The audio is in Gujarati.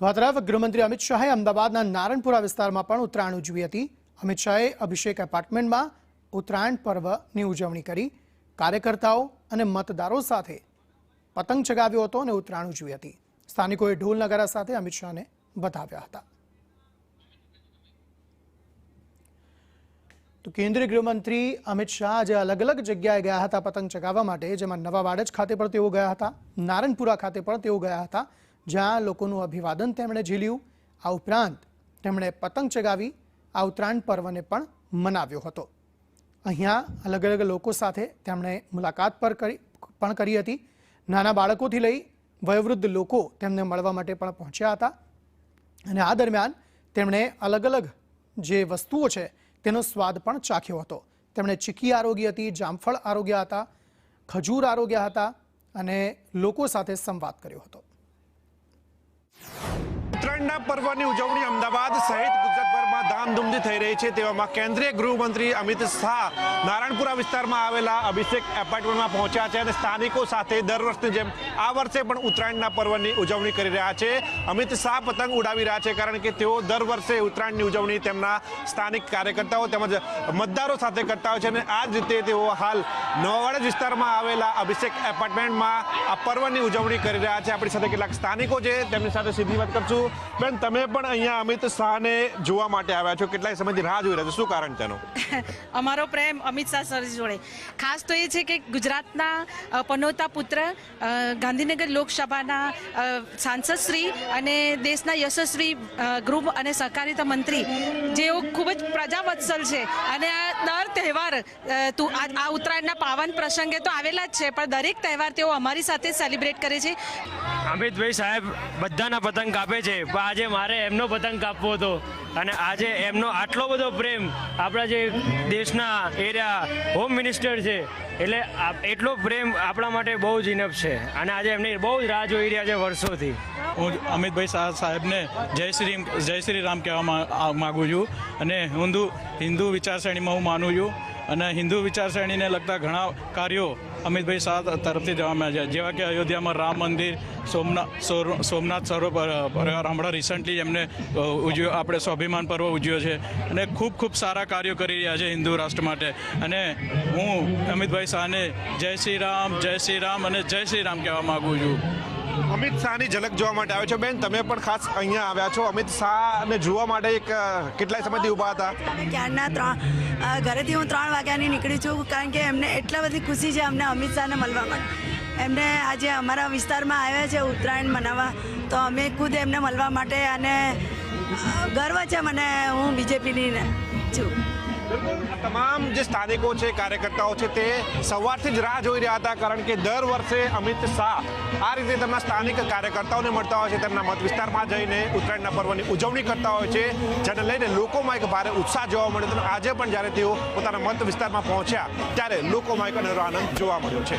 તો આ તરફ ગૃહમંત્રી અમિત શાહે અમદાવાદના નારણપુરા વિસ્તારમાં પણ ઉત્તરાયણ ઉજવી હતી। અમિત શાહે અભિષેક એપાર્ટમેન્ટમાં ઉત્તરાયણ પર્વની ઉજવણી કરી। કાર્યકર્તાઓ અને મતદારો સાથે પતંગ ચગાવ્યો હતો અને ઉત્તરાયણ ઉજવી હતી। સ્થાનિકોએ ઢોલ નગારા સાથે અમિત શાહને વધાવ્યા હતા। તો કેન્દ્રીય ગૃહમંત્રી અમિત શાહ આજે અલગ અલગ જગ્યાએ ગયા હતા પતંગ ચગાવવા માટે, જેમાં નવા વાડજ ખાતે પણ તેઓ ગયા હતા, નારણપુરા ખાતે પણ તેઓ ગયા હતા, જ્યાં લોકોનું અભિવાદન તેમણે ઝીલ્યું। આ ઉપરાંત તેમણે પતંગ ચગાવી આ ઉત્તરાયણ પર્વને પણ મનાવ્યો હતો। અહીંયા અલગ અલગ લોકો સાથે તેમણે મુલાકાત પણ કરી હતી। નાના બાળકોથી લઈ વયોવૃદ્ધ લોકો તેમને મળવા માટે પણ પહોંચ્યા હતા અને આ દરમિયાન તેમણે અલગ અલગ જે વસ્તુઓ છે તેનો સ્વાદ પણ ચાખ્યો હતો। તેમણે ચીકી આરોગી હતી, જામફળ આરોગ્યા હતા, ખજૂર આરોગ્યા હતા અને લોકો સાથે સંવાદ કર્યો હતો। ઉત્તરાયણના પર્વની ઉજવણી અમદાવાદ સહિત ગુજરાતભરમાં ધામધૂમથી થઈ રહી છે। તેવામાં કેન્દ્રીય ગૃહમંત્રી અમિત શાહ નારણપુરા વિસ્તારમાં આવેલા અભિષેક એપાર્ટમેન્ટમાં પહોંચ્યા છે અને સ્થાનિકો સાથે દર વર્ષની જેમ આ વર્ષે પણ ઉત્તરાયણના પર્વની ઉજવણી કરી રહ્યા છે। અમિત શાહ પતંગ ઉડાવી રહ્યા છે કારણ કે તેઓ દર વર્ષે ઉત્તરાયણની ઉજવણી તેમના સ્થાનિક કાર્યકર્તાઓ તેમજ મતદારો સાથે કરતા હોય છે અને આ જ રીતે તેઓ હાલ નવાવાડા વિસ્તારમાં આવેલા અભિષેક એપાર્ટમેન્ટમાં આ પર્વની ઉજવણી કરી રહ્યા છે। આપણી સાથે કેટલાક સ્થાનિકો છે, તેમની સાથે સીધી વાત કરશું। બેન, તમે પણ અહીંયા અમિત શાહને જોવા માટે આવ્યા છો, કેટલાય સમયથી રાહ જોઈ રહ્યા છો, શું કારણ તેનું? અમારો પ્રેમ અમિત શાહ સર જોડે ખાસ તો એ છે કે ગુજરાતના પનોતા પુત્ર, ગાંધીનગર લોકસભાના સાંસદ શ્રી અને દેશના યશસ્વી ગૃહ અને સહકારિતા મંત્રી, જેઓ ખૂબ જ પ્રજાવત્સલ છે અને આ દર તહેવાર આ ઉત્તરાયણના પાવન પ્રસંગે તો આવેલા જ છે, પણ દરેક તહેવાર તેઓ અમારી સાથે સેલિબ્રેટ કરે છે। અમિતભાઈ સાહેબ બધાના પતંગ કાપે છે, પણ આજે મારે એમનો પતંગ કાપવો હતો અને આજે એમનો આટલો બધો પ્રેમ આપણા જે દેશના એરિયા હોમ મિનિસ્ટર છે, એટલે એટલો પ્રેમ આપણા માટે બહુ જ ઇનફ છે અને આજે એમની બહુ જ રાહ જોઈ રહ્યા છે વર્ષોથી। હું અમિતભાઈ શાહ સાહેબને જય શ્રી રામ કહેવા માગું છું અને હિન્દુ વિચારસરણીમાં હું માનું છું અને હિન્દુ વિચારસરણીને લગતા ઘણા કાર્યો અમિતભાઈ શાહ તરફથી જવામાં આવ્યા છે, જેવા કે અયોધ્યામાં રામ મંદિર, સોમનાથ સરોવર હમણાં રિસન્ટલી એમને આપણે સ્વાભિમાન પર્વ ઉજવ્યો છે અને ખૂબ ખૂબ સારા કાર્યો કરી રહ્યા છે હિન્દુ રાષ્ટ્ર માટે। અને હું અમિતભાઈ શાહને જય શ્રી રામ અને જય શ્રી રામ કહેવા માગું છું। અમિત શાહની ઝલક જોવા માટે આવ્યો છો। બેન, તમે પણ ખાસ અહીંયા આવ્યા છો અમિત શાહને જોવા માટે, કેટલાય સમયથી ઊભા હતા? ક્યારના ઘરેથી હું 3 વાગ્યાની નીકળી છું, કારણ કે એમને એટલા બધી ખુશી છે અમને અમિત શાહને મળવા માટે। એમને આજે અમારા વિસ્તારમાં આવ્યા છે ઉત્તરાયણ મનાવવા, તો અમે ખુદ એમને મળવા માટે અને ગર્વ છે મને, હું બીજેપીની છું। તમામ જે સ્થાનિકો છે, કાર્યકર્તાઓ છે, તે સવારથી જ રાહ જોઈ રહ્યા હતા કારણ કે દર વર્ષે અમિત શાહ આ રીતે તેમના સ્થાનિક કાર્યકર્તાઓને મળતા હોય છે, તેમના મત વિસ્તારમાં જઈને ઉત્તરાયણના પર્વની ઉજવણી કરતા હોય છે, જેને લઈને લોકોમાં એક ભારે ઉત્સાહ જોવા મળ્યો હતો। આજે પણ જ્યારે તેઓ પોતાના મત વિસ્તારમાં પહોંચ્યા ત્યારે લોકોમાં એક અનેરો આનંદ જોવા મળ્યો છે।